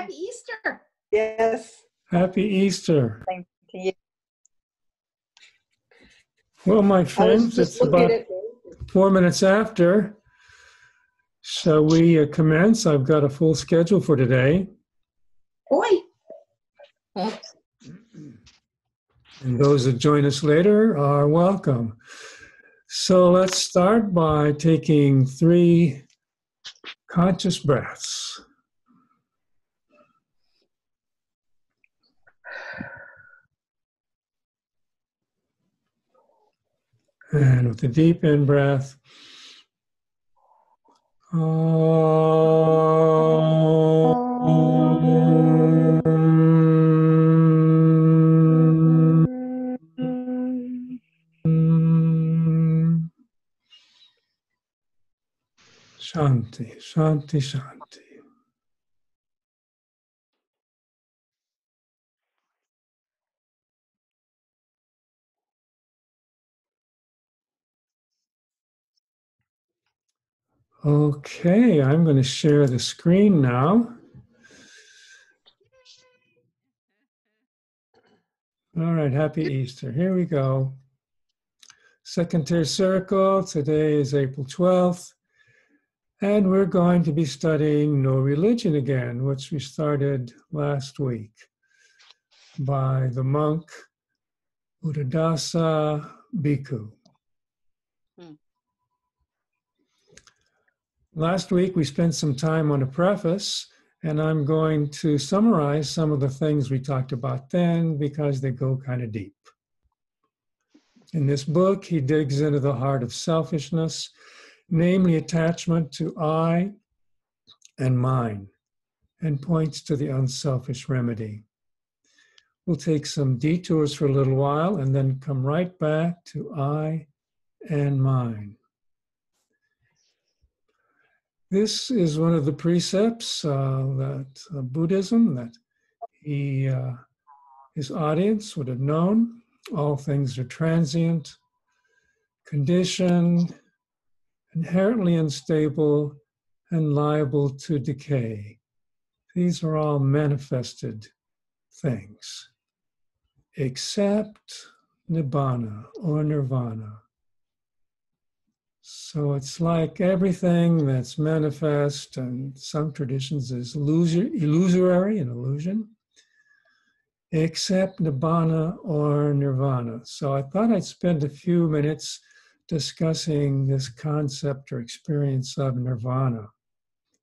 Happy Easter. Yes. Happy Easter. Thank you. Well, my friends, it's about 4 minutes after. Shall we commence? I've got a full schedule for today. Oi. And those that join us later are welcome. So let's start by taking 3 conscious breaths. And with a deep in-breath, Shanti, Shanti, Shanti. Okay, I'm going to share the screen now. All right, happy Easter. Here we go. Second tier circle. Today is April 12th. And we're going to be studying No Religion again, which we started last week by the monk Buddhadasa Bikkhu. Last week we spent some time on a preface, and I'm going to summarize some of the things we talked about then because they go kind of deep. In this book, he digs into the heart of selfishness, namely attachment to I and mine, and points to the unselfish remedy. We'll take some detours for a little while and then come right back to I and mine. This is one of the precepts that Buddhism that his audience would have known. All things are transient, conditioned, inherently unstable, and liable to decay. These are all manifested things, except nibbana or nirvana. So it's like everything that's manifest, and some traditions is illusory, an illusion, except nibbana or nirvana. So I thought I'd spend a few minutes discussing this concept or experience of nirvana,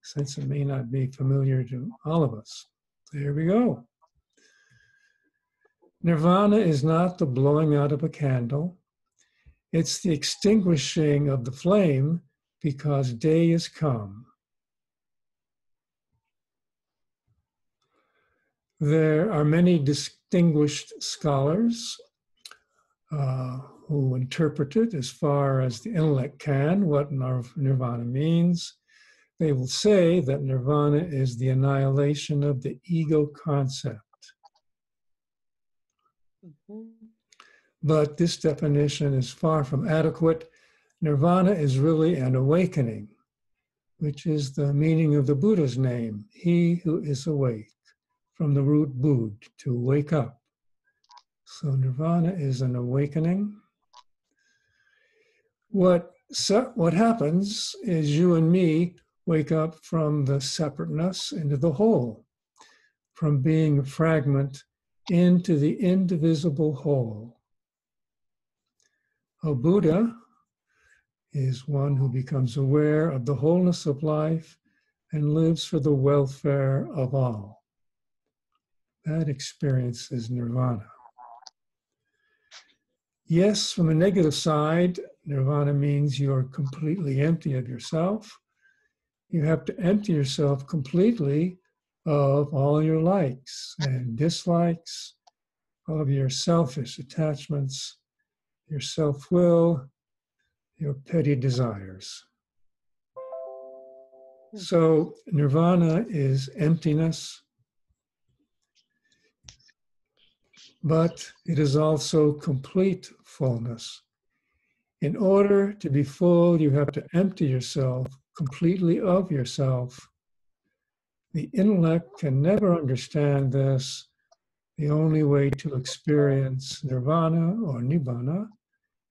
since it may not be familiar to all of us. There we go. Nirvana is not the blowing out of a candle. It's the extinguishing of the flame because day is come. There are many distinguished scholars who interpret it as far as the intellect can, what nirvana means. They will say that nirvana is the annihilation of the ego concept. But this definition is far from adequate. Nirvana is really an awakening, which is the meaning of the Buddha's name, he who is awake, from the root bud, to wake up. So nirvana is an awakening. What happens is you and me wake up from the separateness into the whole, from being a fragment into the indivisible whole. A Buddha is one who becomes aware of the wholeness of life and lives for the welfare of all. That experience is nirvana. Yes, from a negative side, nirvana means you're completely empty of yourself. You have to empty yourself completely of all your likes and dislikes, of your selfish attachments, your self-will, your petty desires. So nirvana is emptiness, but it is also complete fullness. In order to be full, you have to empty yourself completely of yourself The intellect can never understand this. The only way to experience nirvana or nibbana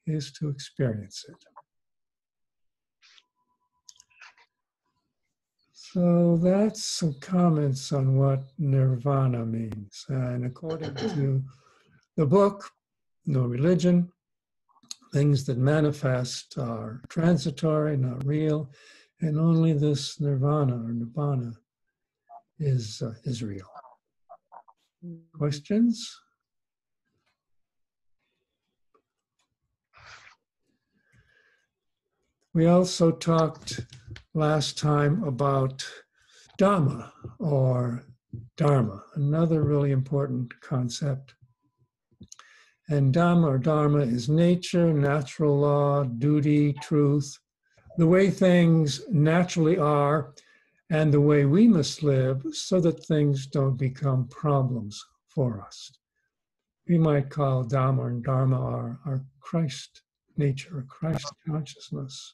is to experience it. So that's some comments on what nirvana means. And according to the book, No Religion, things that manifest are transitory, not real, and only this nirvana or nibbana is real. Questions? We also talked last time about Dhamma or Dharma, another really important concept. And Dhamma or Dharma is nature, natural law, duty, truth, the way things naturally are, and the way we must live so that things don't become problems for us. We might call Dhamma and Dharma our Christ nature, Christ consciousness.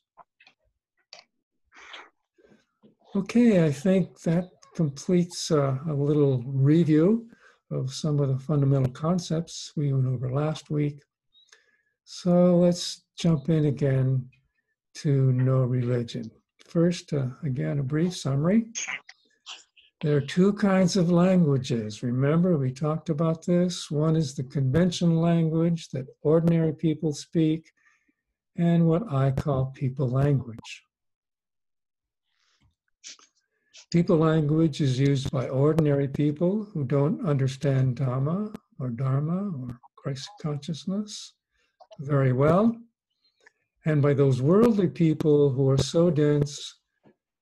Okay, I think that completes a little review of some of the fundamental concepts we went over last week. So let's jump in again to no religion. First, again, a brief summary. There are two kinds of languages. Remember, we talked about this. One is the conventional language that ordinary people speak, and what I call people language. People language is used by ordinary people who don't understand Dhamma or Dharma or Christ consciousness very well, and by those worldly people who are so dense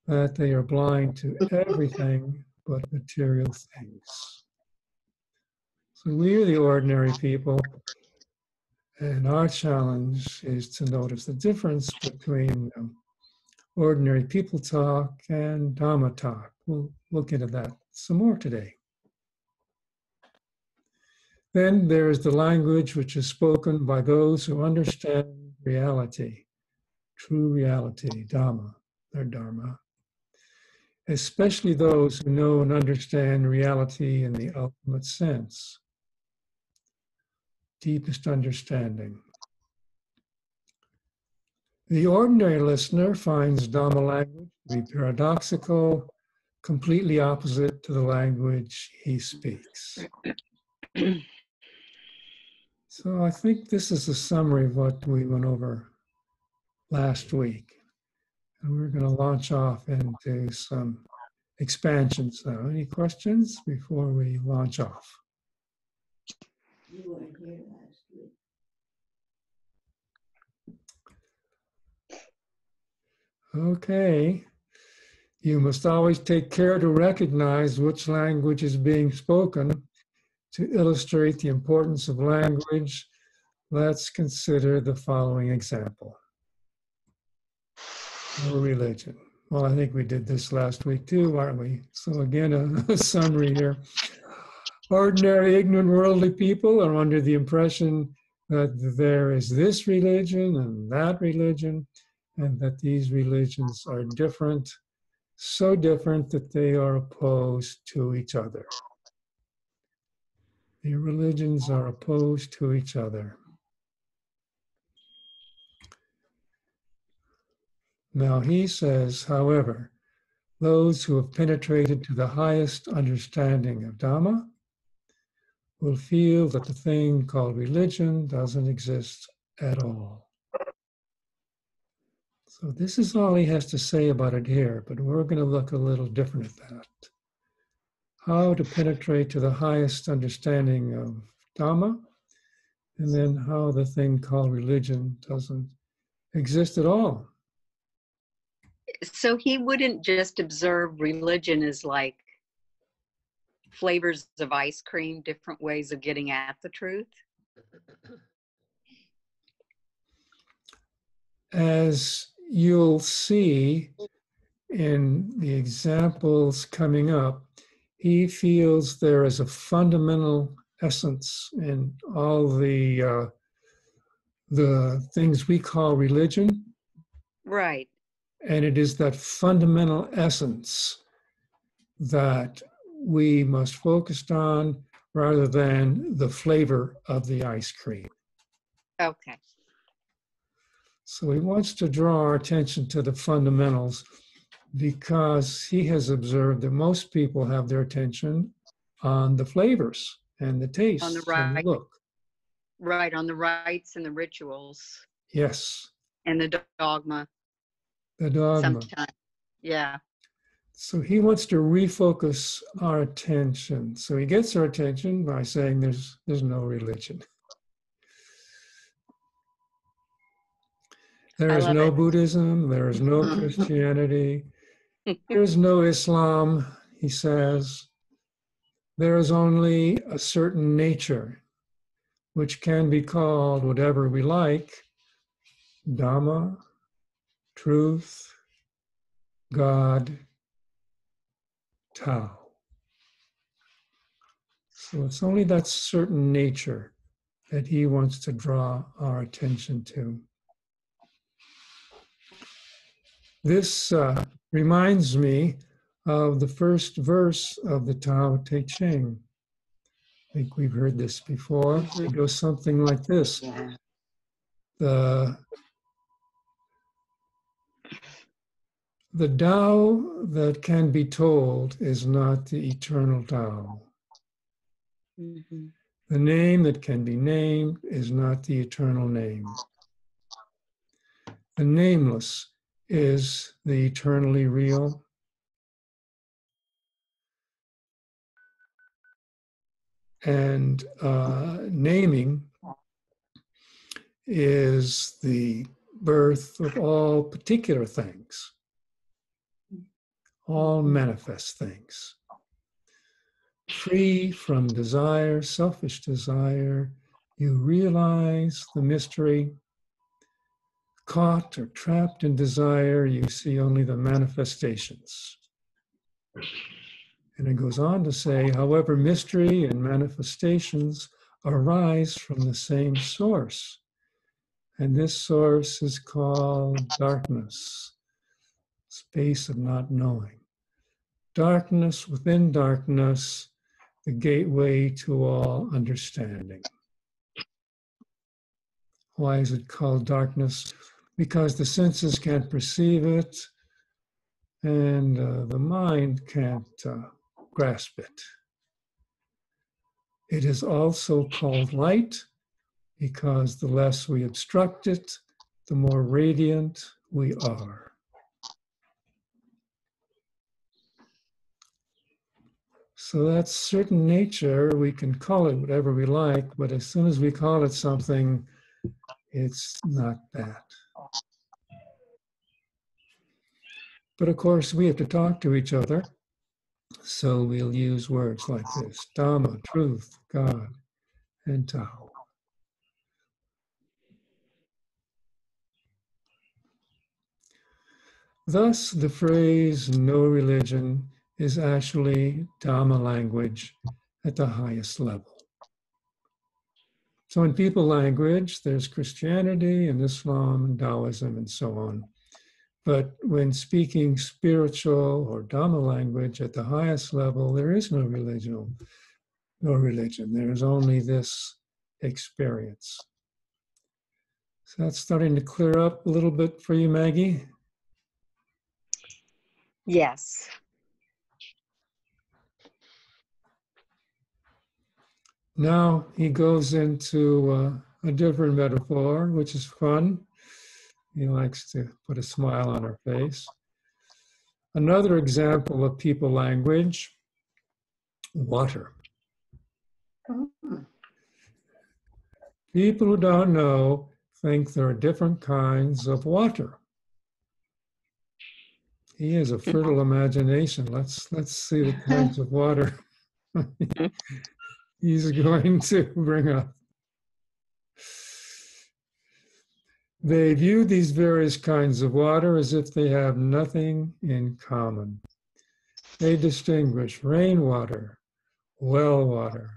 that they are blind to everything but material things. So we are the ordinary people, and our challenge is to notice the difference between ordinary people talk and Dhamma talk. We'll look into that some more today. Then there is the language which is spoken by those who understand reality, true reality, Dhamma, or Dharma, especially those who know and understand reality in the ultimate sense, deepest understanding. The ordinary listener finds Dhamma language to be paradoxical, completely opposite to the language he speaks. So I think this is a summary of what we went over last week. And we're going to launch off into some expansions now. Any questions before we launch off? You weren't here last week. Okay. You must always take care to recognize which language is being spoken. To illustrate the importance of language, let's consider the following example. No religion. Well, I think we did this last week too, aren't we? So again, a summary here. Ordinary, ignorant, worldly people are under the impression that there is this religion and that religion, and that these religions are different, so different that they are opposed to each other. The religions are opposed to each other. Now he says, however, those who have penetrated to the highest understanding of Dhamma will feel that the thing called religion doesn't exist at all. So this is all he has to say about it here, but we're going to look a little different at that. How to penetrate to the highest understanding of Dhamma, and then how the thing called religion doesn't exist at all. So he wouldn't just observe religion as like flavors of ice cream, different ways of getting at the truth? As you'll see in the examples coming up, he feels there is a fundamental essence in all the things we call religion. Right. And it is that fundamental essence that we must focus on rather than the flavor of the ice cream. Okay. So he wants to draw our attention to the fundamentals because he has observed that most people have their attention on the flavors and the taste On the and the right, look. right, on the rites and the rituals Yes, and the dogma the dogma. sometimes. Yeah. So he wants to refocus our attention. So he gets our attention by saying there's no religion. There I is love no it. Buddhism, there is no Christianity, there is no Islam, he says. There is only a certain nature, which can be called whatever we like: Dhamma, truth, God, Tao. So it's only that certain nature that he wants to draw our attention to. This reminds me of the first verse of the Tao Te Ching. I think we've heard this before. It goes something like this. Yeah. The Tao that can be told is not the eternal Tao. Mm-hmm. The name that can be named is not the eternal name. The nameless is the eternally real. And naming is the birth of all particular things, all manifest things. Free from desire, selfish desire, you realize the mystery. Caught or trapped in desire, you see only the manifestations. And it goes on to say, however, mystery and manifestations arise from the same source. And this source is called darkness, space of not knowing. Darkness within darkness, the gateway to all understanding. Why is it called darkness? Because the senses can't perceive it, and the mind can't grasp it. It is also called light, because the less we obstruct it, the more radiant we are. So that certain nature, we can call it whatever we like, but as soon as we call it something, it's not that. But of course, we have to talk to each other. So we'll use words like this: Dhamma, truth, God, and Tao. Thus, the phrase no religion is actually Dhamma language at the highest level. So in people language, there's Christianity and Islam and Taoism and so on. But when speaking spiritual or Dhamma language at the highest level, there is no religion. No religion. There is only this experience. So that's starting to clear up a little bit for you, Maggie? Yes. Now he goes into a different metaphor, which is fun. He likes to put a smile on her face. Another example of people language: water. People who don't know think there are different kinds of water. He has a fertile imagination. Let's see the kinds of water he's going to bring up. They view these various kinds of water as if they have nothing in common. They distinguish rainwater, well water,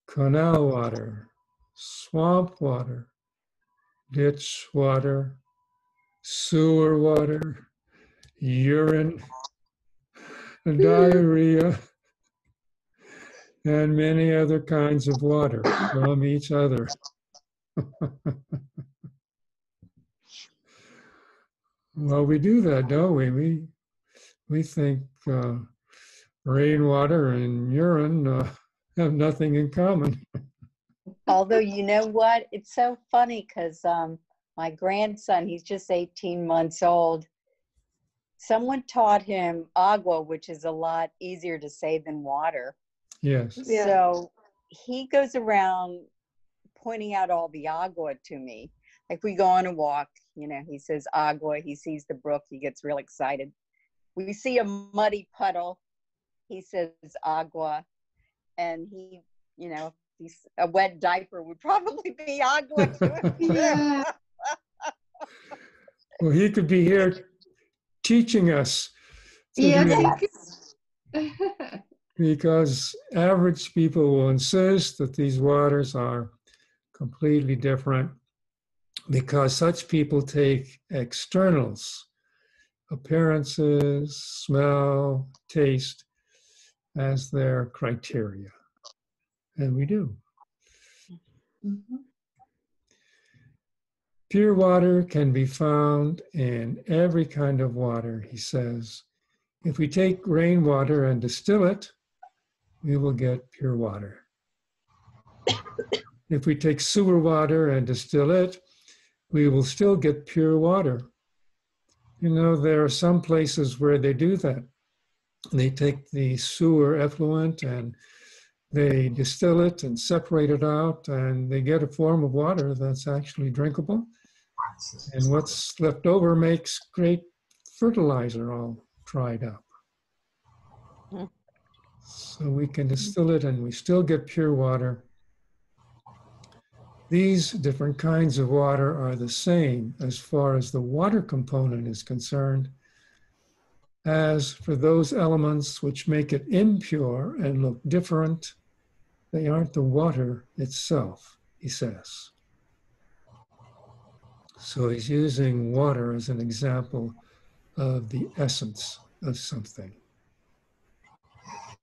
canal water, swamp water, ditch water, sewer water, urine, diarrhea, and many other kinds of water from each other. Well, we do that, don't we? We think rainwater and urine have nothing in common. Although, you know what? It's so funny because my grandson, he's just 18 months old. Someone taught him agua, which is a lot easier to say than water. Yes. Yeah. So he goes around pointing out all the agua to me. Like we go on a walk, you know, he says agua, he sees the brook, he gets real excited. We see a muddy puddle, he says agua, and he, you know, a wet diaper would probably be agua to him. Yeah. Well, he could be here teaching us to Yes, do he that, could. because average people will insist that these waters are completely different because such people take externals, appearances, smell, taste, as their criteria. And we do. Mhm. Pure water can be found in every kind of water, he says. If we take rainwater and distill it, we will get pure water. If we take sewer water and distill it, we will still get pure water. You know, there are some places where they do that. They take the sewer effluent and they distill it and separate it out, and they get a form of water that's actually drinkable. And what's left over makes great fertilizer all dried up. So we can distill it and we still get pure water. These different kinds of water are the same as far as the water component is concerned. As for those elements which make it impure and look different, they aren't the water itself, he says. So he's using water as an example of the essence of something.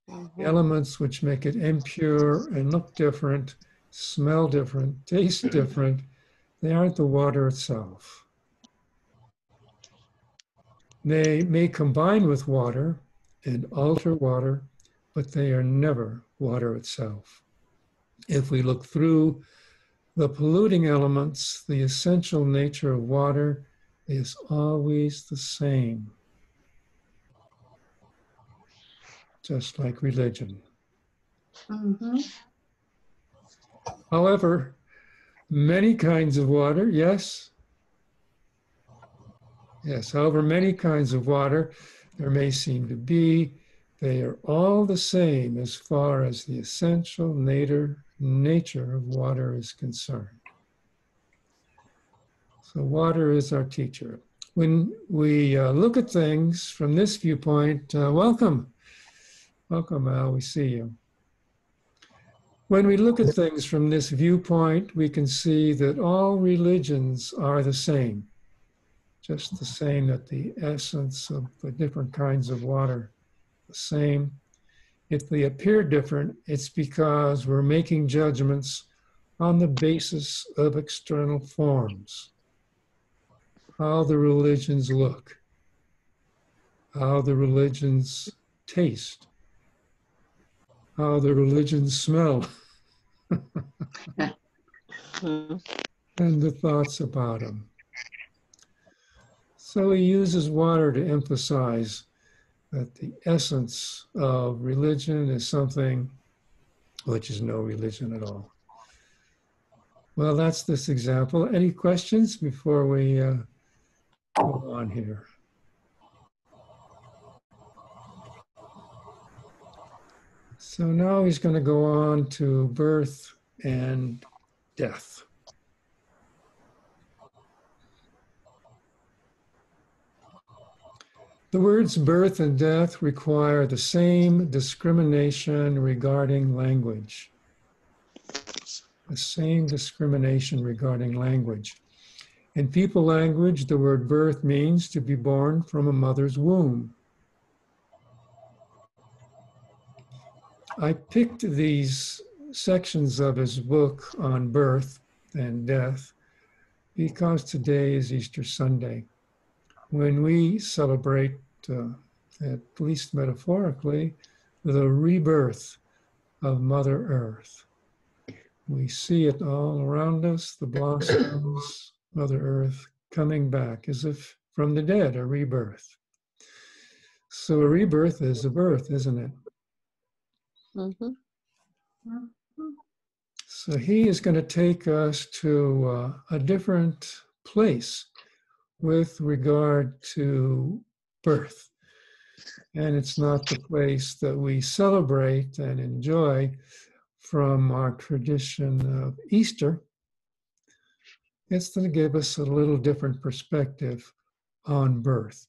The elements which make it impure and look different, smell different, taste different, they aren't the water itself. They may combine with water and alter water, but they are never water itself. If we look through the polluting elements, the essential nature of water is always the same, just like religion. Mhm. However, many kinds of water, yes, however, many kinds of water there may seem to be, they are all the same as far as the essential nature of water is concerned. So water is our teacher. When we look at things from this viewpoint, welcome, Al, we see you. When we look at things from this viewpoint, we can see that all religions are the same, just the same, that the essence of the different kinds of water, the same. If they appear different, it's because we're making judgments on the basis of external forms. How the religions look, how the religions taste, how the religions smell, and the thoughts about them. So he uses water to emphasize that the essence of religion is something which is no religion at all. Well, that's this example. Any questions before we go on here? So now he's going to go on to birth and death. The words birth and death require the same discrimination regarding language. The same discrimination regarding language. In people language, the word birth means to be born from a mother's womb. I picked these sections of his book on birth and death because today is Easter Sunday, when we celebrate, at least metaphorically, the rebirth of Mother Earth. We see it all around us, the blossoms, Mother Earth coming back as if from the dead, a rebirth. So a rebirth is a birth, isn't it? Mm-hmm. So he is going to take us to a different place with regard to birth. And it's not the place that we celebrate and enjoy from our tradition of Easter. It's going to give us a little different perspective on birth,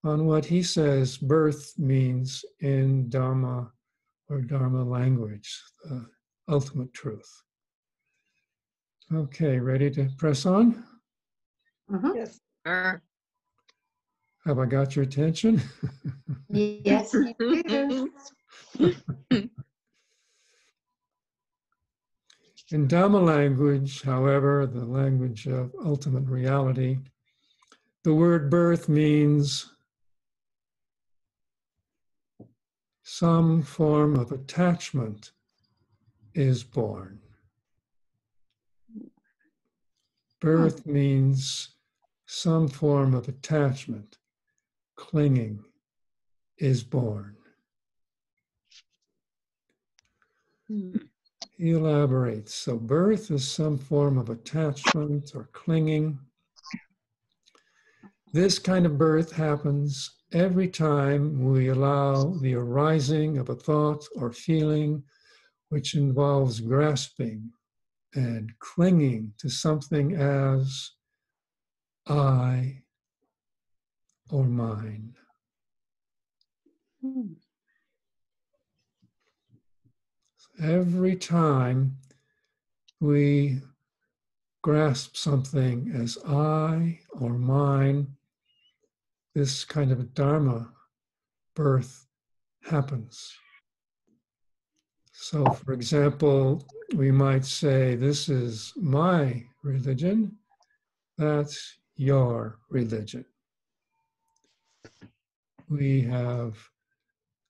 on what he says birth means in Dhamma or Dharma language, the ultimate truth. Okay, ready to press on? Yes. Sure. Have I got your attention? Yes, you do. In Dhamma language, however, the language of ultimate reality, the word birth means some form of attachment is born. Birth means some form of attachment, clinging, is born. He elaborates. So birth is some form of attachment or clinging. This kind of birth happens every time we allow the arising of a thought or feeling which involves grasping and clinging to something as I or mine. Every time we grasp something as I or mine, this kind of a Dharma birth happens. So, for example, we might say, this is my religion, that's your religion. We have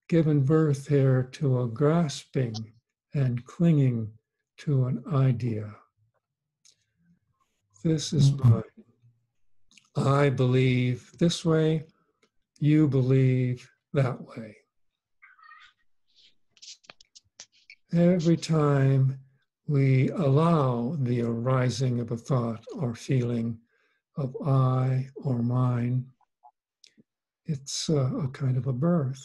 given birth here to a grasping and clinging to an idea. This is mine. I believe this way, you believe that way. Every time we allow the arising of a thought or feeling of I or mine, it's a kind of a birth.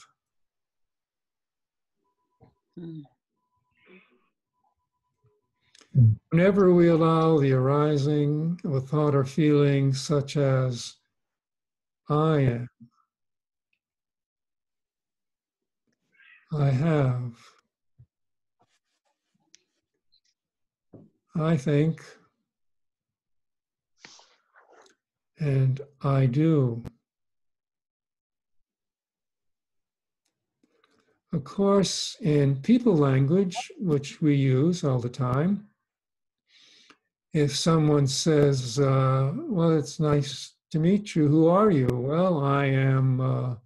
Whenever we allow the arising of a thought or feeling such as I am, I have, I think, and I do. Of course, in people language, which we use all the time, if someone says, well, it's nice to meet you, who are you? Well, I am a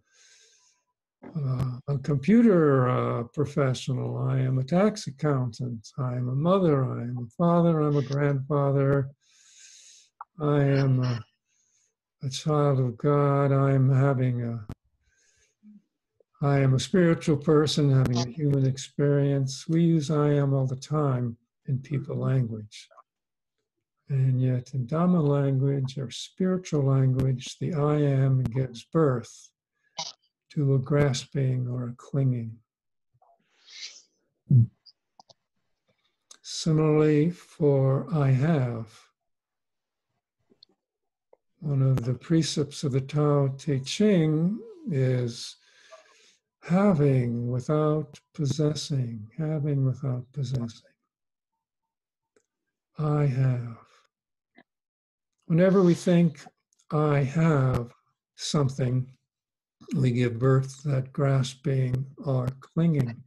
computer professional. I am a tax accountant. I am a mother. I am a father. I'm a grandfather. I am a child of God. I am a spiritual person having a human experience. We use I am all the time in people language. And yet in Dhamma language or spiritual language, the I am gives birth to a grasping or a clinging. Similarly, for I have, one of the precepts of the Tao Te Ching is having without possessing, having without possessing. I have. Whenever we think I have something, we give birth to that grasping or clinging.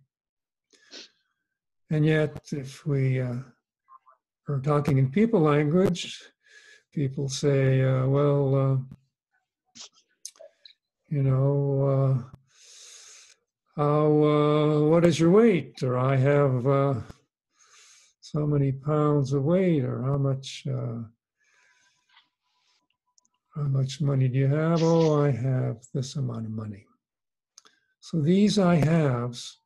And yet, if we are talking in people language, people say, you know, what is your weight? Or I have so many pounds of weight, or how much money do you have? Oh, I have this amount of money. So these I haves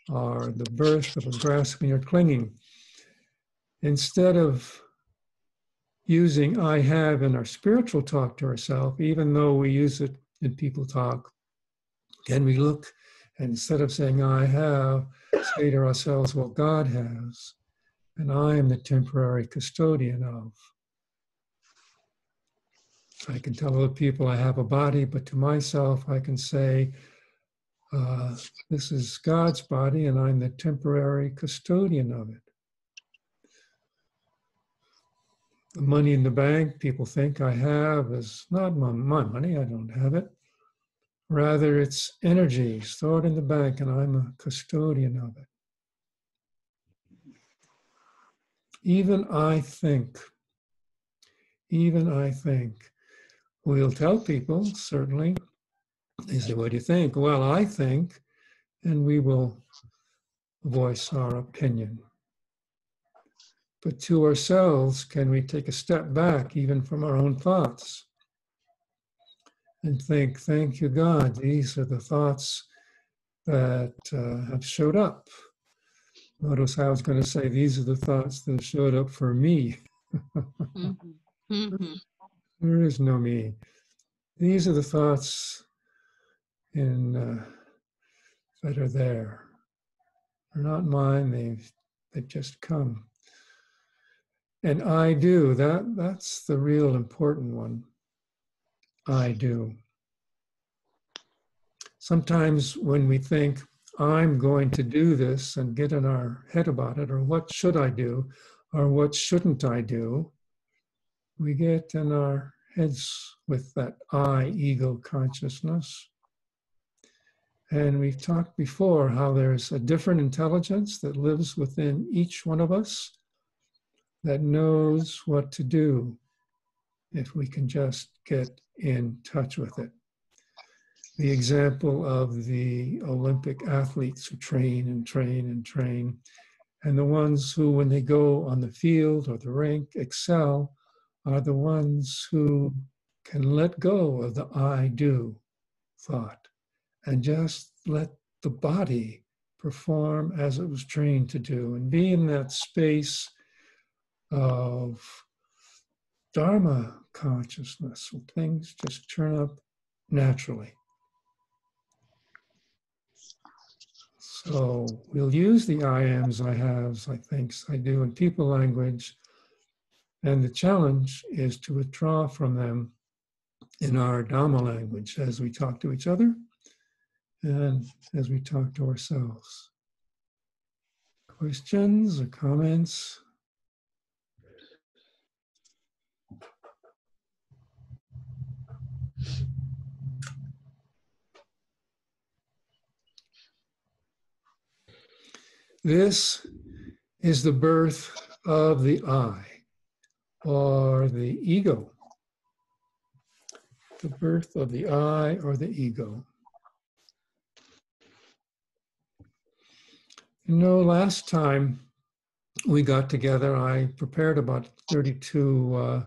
are the birth of a grasping or clinging. Instead of using I have in our spiritual talk to ourselves, even though we use it in people talk, can we look, and instead of saying I have, say to ourselves, well, God has, and I am the temporary custodian of. I can tell other people I have a body, but to myself I can say, this is God's body and I'm the temporary custodian of it. The money in the bank people think I have is not my money, I don't have it. Rather, it's energy stored in the bank and I'm a custodian of it. Even I think, we'll tell people, certainly, they say, what do you think? Well, I think, and we will voice our opinion. But to ourselves, can we take a step back even from our own thoughts and think, thank you, God, these are the thoughts that have showed up. Notice I was going to say, these are the thoughts that showed up for me. There is no me. These are the thoughts that are there. They're not mine, they've just come. And I do, that's the real important one. I do. Sometimes when we think, I'm going to do this and get in our head about it, or what should I do, or what shouldn't I do, we get in our heads with that I, ego consciousness. And we've talked before how there's a different intelligence that lives within each one of us that knows what to do if we can just get in touch with it. The example of the Olympic athletes who train and train and train, and the ones who, when they go on the field or the rink, excel, are the ones who can let go of the I do thought and just let the body perform as it was trained to do and be in that space of Dharma consciousness, where things just turn up naturally. So we'll use the I ams, I haves, I thinks, I do in people language. And the challenge is to withdraw from them in our Dhamma language as we talk to each other and as we talk to ourselves. Questions or comments? This is the birth of the I, or the ego. The birth of the I or the ego. You know, last time we got together, I prepared about 32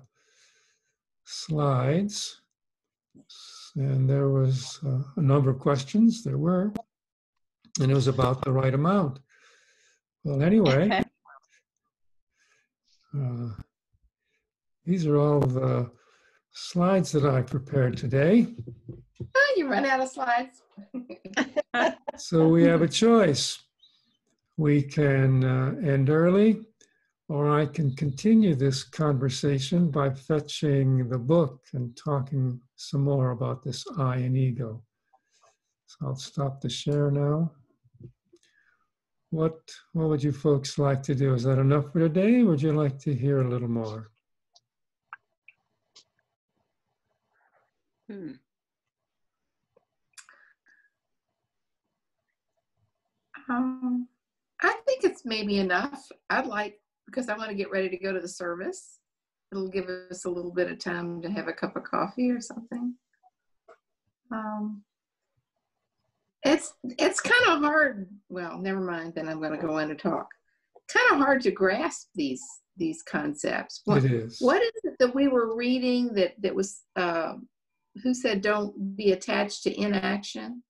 slides, and there was a number of questions, and it was about the right amount. Well, anyway, these are all the slides that I prepared today. You run out of slides. So we have a choice. We can end early, or I can continue this conversation by fetching the book and talking some more about this I and ego. So I'll stop the share now. What would you folks like to do? Is that enough for today, or would you like to hear a little more? I think it's maybe enough. I'd like, because I want to get ready to go to the service. It'll give us a little bit of time to have a cup of coffee or something. It's kind of hard. Well, never mind. Then I'm going to go in and talk. Kind of hard to grasp these concepts. It is. What is it that we were reading that was who said don't be attached to inaction?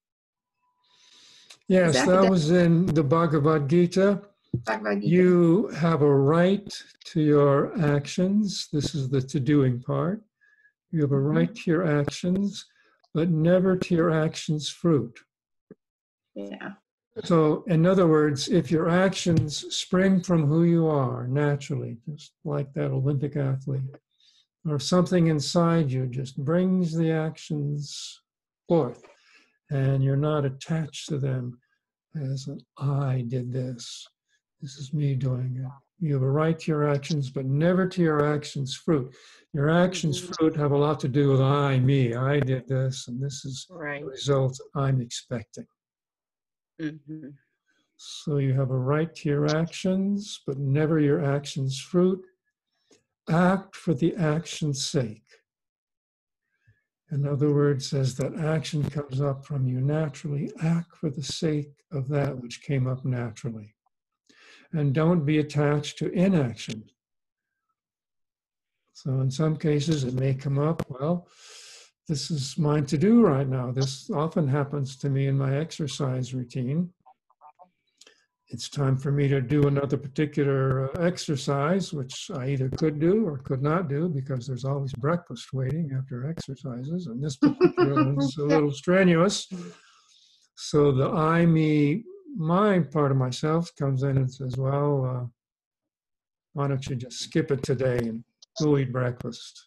Yes, that was in the Bhagavad Gita. Bhagavad Gita. You have a right to your actions. This is the to-doing part. You have a right to your actions, but never to your actions' fruit. Yeah. So, in other words, if your actions spring from who you are naturally, just like that Olympic athlete, or something inside you just brings the actions forth, and you're not attached to them as an I did this. This is me doing it. You have a right to your actions, but never to your actions' fruit. Your actions' fruit have a lot to do with I, me. I did this, and this is Right. the result I'm expecting. Mm-hmm. So you have a right to your actions, but never your actions' fruit. Act for the action's sake. In other words, as that action comes up from you naturally, act for the sake of that which came up naturally. And don't be attached to inaction. So in some cases it may come up, well, this is mine to do right now. This often happens to me in my exercise routine. It's time for me to do another particular exercise, which I either could do or could not do because there's always breakfast waiting after exercises. And this particular one's a little strenuous. So the I, me, my part of myself comes in and says, well, why don't you just skip it today and go eat breakfast?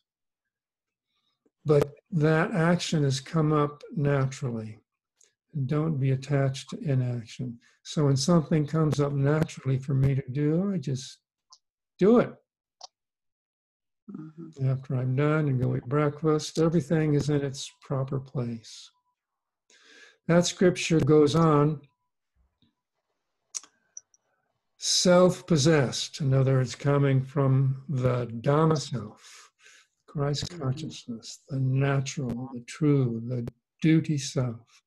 But that action has come up naturally. And don't be attached to inaction. So when something comes up naturally for me to do, I just do it. Mm-hmm. After I'm done and go eat breakfast, everything is in its proper place. That scripture goes on. Self-possessed, in other words, coming from the Dhamma self, Christ consciousness, the natural, the true, the duty self.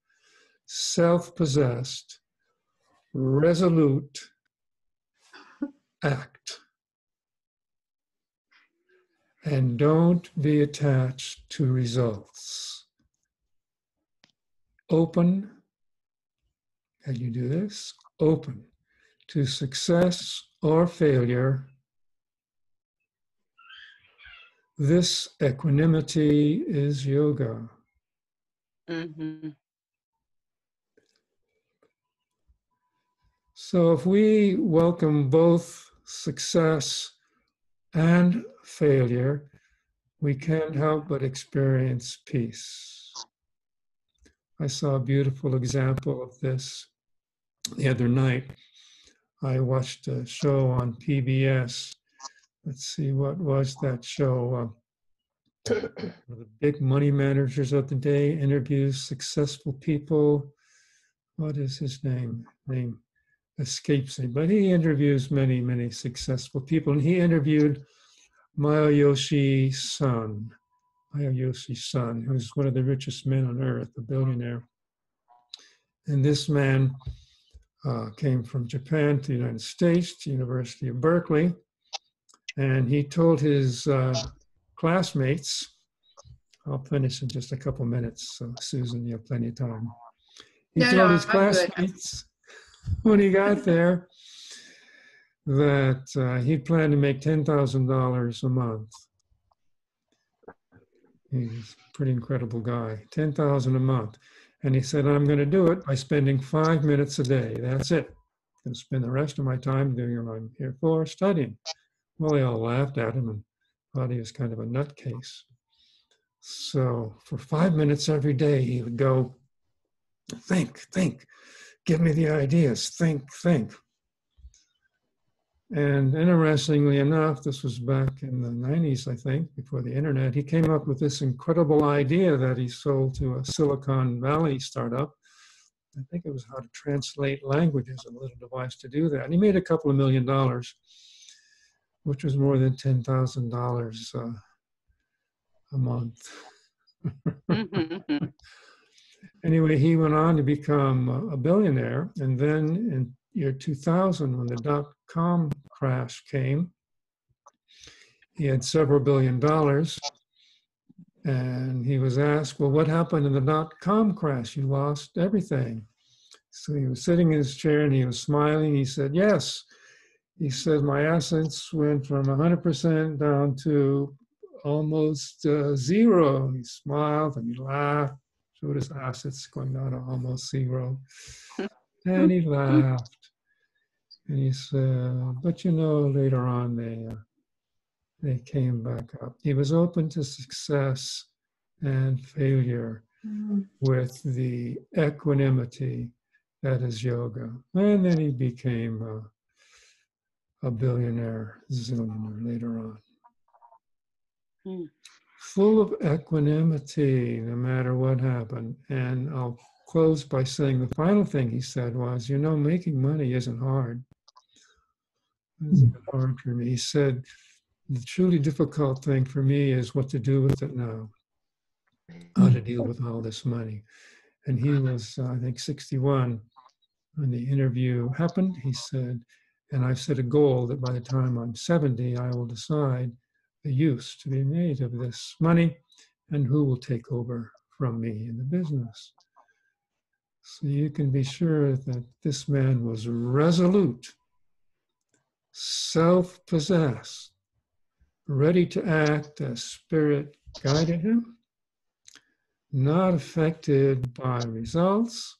Self-possessed, resolute act. And don't be attached to results. Open, can you do this? Open to success or failure. This equanimity is yoga. Mm-hmm. So if we welcome both success and failure, we can't help but experience peace. I saw a beautiful example of this the other night. I watched a show on PBS. Let's see, what was that show? The big money managers of the day interviews successful people. What is his name? Name escapes me, but he interviews many, many successful people. And he interviewed Masayoshi Son, who's one of the richest men on earth, a billionaire. And this man came from Japan to the United States, to the University of Berkeley. And he told his classmates, I'll finish in just a couple minutes, so Susan, you have plenty of time. He told his classmates when he got there that he planned to make $10,000 a month. He's a pretty incredible guy, $10,000 a month. And he said, I'm going to do it by spending 5 minutes a day. That's it. I'm going to spend the rest of my time doing what I'm here for, studying. Well, they all laughed at him and thought he was kind of a nutcase. So for 5 minutes every day, he would go, think, give me the ideas, think. And interestingly enough, this was back in the 90s, I think, before the internet, he came up with this incredible idea that he sold to a Silicon Valley startup I think it was how to translate languages, a little device to do that. And he made a couple of $1 million, which was more than $10,000 a month. Anyway, he went on to become a billionaire. And then in year 2000, when the dot-com crash came, he had several $1 billion. And he was asked, well, what happened in the dot-com crash? You lost everything. So he was sitting in his chair and he was smiling. He said, yes. He said, my assets went from 100% down to almost zero. And he smiled and he laughed, showed his assets going down to almost zero. And he laughed. And he said, but you know, later on they came back up. He was open to success and failure with the equanimity that is yoga. And then he became a billionaire, zillionaire later on. Full of equanimity, no matter what happened. And I'll close by saying the final thing he said was, you know, making money isn't hard. It isn't hard for me. He said, the truly difficult thing for me is what to do with it now, how to deal with all this money. And he was, I think, 61 when the interview happened. He said, and I've set a goal that by the time I'm 70, I will decide the use to be made of this money and who will take over from me in the business. So you can be sure that this man was resolute, self-possessed, ready to act as spirit guided him, not affected by results,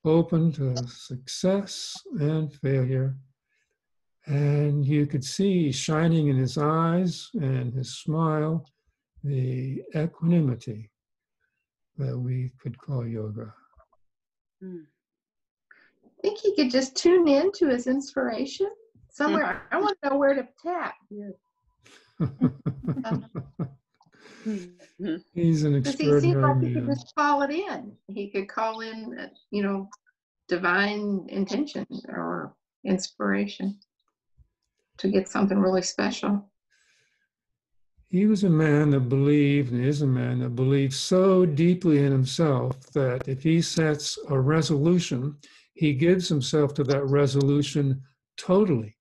open to success and failure. And you could see shining in his eyes and his smile, the equanimity that we could call yoga. I think he could just tune in to his inspiration somewhere. I want to know where to tap. He's an Because he seemed like extraordinary he could man. just call it in. He could call in, you know, divine intention or inspiration to get something really special. He was a man that believed, and is a man that believes so deeply in himself that if he sets a resolution, he gives himself to that resolution totally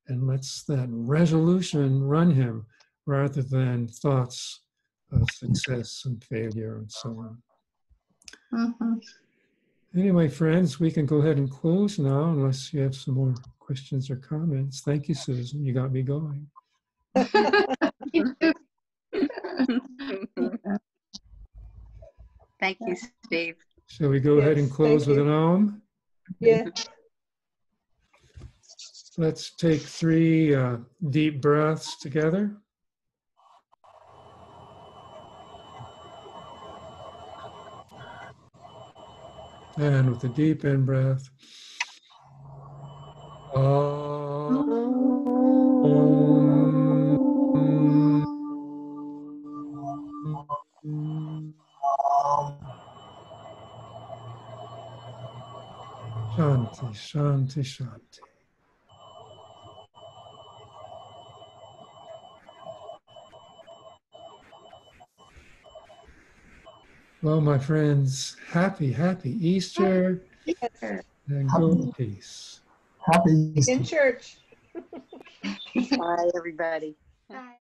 and lets that resolution run him rather than thoughts of success and failure and so on. Anyway, friends, we can go ahead and close now unless you have some more questions or comments. Thank you, Susan. You got me going. Thank you, Steve. Shall we go ahead and close with an Om? Yeah. Let's take 3 deep breaths together. And with a deep in-breath. Shanti, shanti, shanti. Well, my friends, happy Easter. And go in peace. Happy Easter. In church. Bye, everybody. Bye.